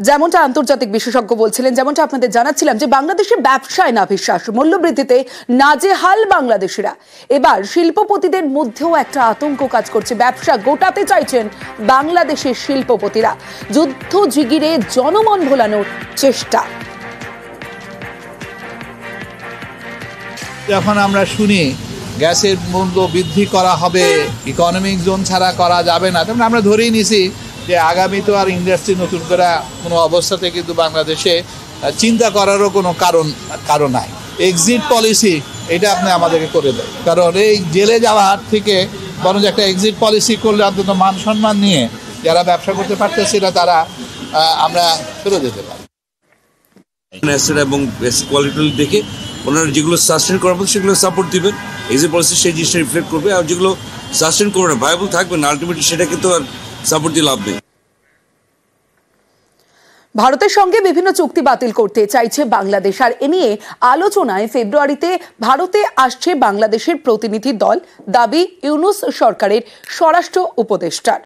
যেমনটা আন্তর্জাতিক বিশেষজ্ঞ বলছিলেন, যেমনটা আপনাদের জানাচ্ছিলাম যে বাংলাদেশে ব্যবসায় নাভিশ্বাস, মূল্যবৃদ্ধিতে নাজেহাল বাংলাদেশিরা। এবার শিল্পপতিদের মধ্যেও একটা আতঙ্ক কাজ করছে। ব্যবসা গোটাতে চাইছেন বাংলাদেশের শিল্পপতিরা। যুদ্ধ জিগিরে জনমন ভোলানোর চেষ্টা। যখন আমরা শুনি গ্যাসের মূল্য বৃদ্ধি করা হবে, ইকোনমিক জোন ছাড়া করা যাবে না, তখন আমরা ধরেই নিছি যে আগামী তো আর ইন্ডাস্ট্রি নতুন করে কোনো অবস্থাতে কিন্তু বাংলাদেশে চিন্তা করারও কোনো কারণ নাই। এক্সিট পলিসি এটা আপনি আমাদেরকে করে দেয়, কারণ এই জেলে যাওয়ার থেকে বরং একটা এক্সিট পলিসি করলে অন্তত মান সম্মান নিয়ে যারা ব্যবসা করতে পারতেছে না তারা আমরা ফেরত যেতে পারি। এবং কোয়ালিটি দেখে ওনারা যেগুলো সাস্টেন করার পর সেগুলো সাপোর্ট দিবেন, এক্সিট পলিসি সেই জিনিসটা রিফ্লেক্ট করবে। আর যেগুলো সাস্টেন করবে না, ভায়াবল থাকবে না, আলটিমেটলি সেটাকে তো আর সাপোর্ট দিয়ে লাভ নেই। ভারতের সঙ্গে বিভিন্ন চুক্তি বাতিল করতে চাইছে বাংলাদেশ, আর এ নিয়ে আলোচনায় ফেব্রুয়ারিতে ভারতে আসছে বাংলাদেশের প্রতিনিধি দল, দাবি ইউনূস সরকারের স্বরাষ্ট্র উপদেষ্টার।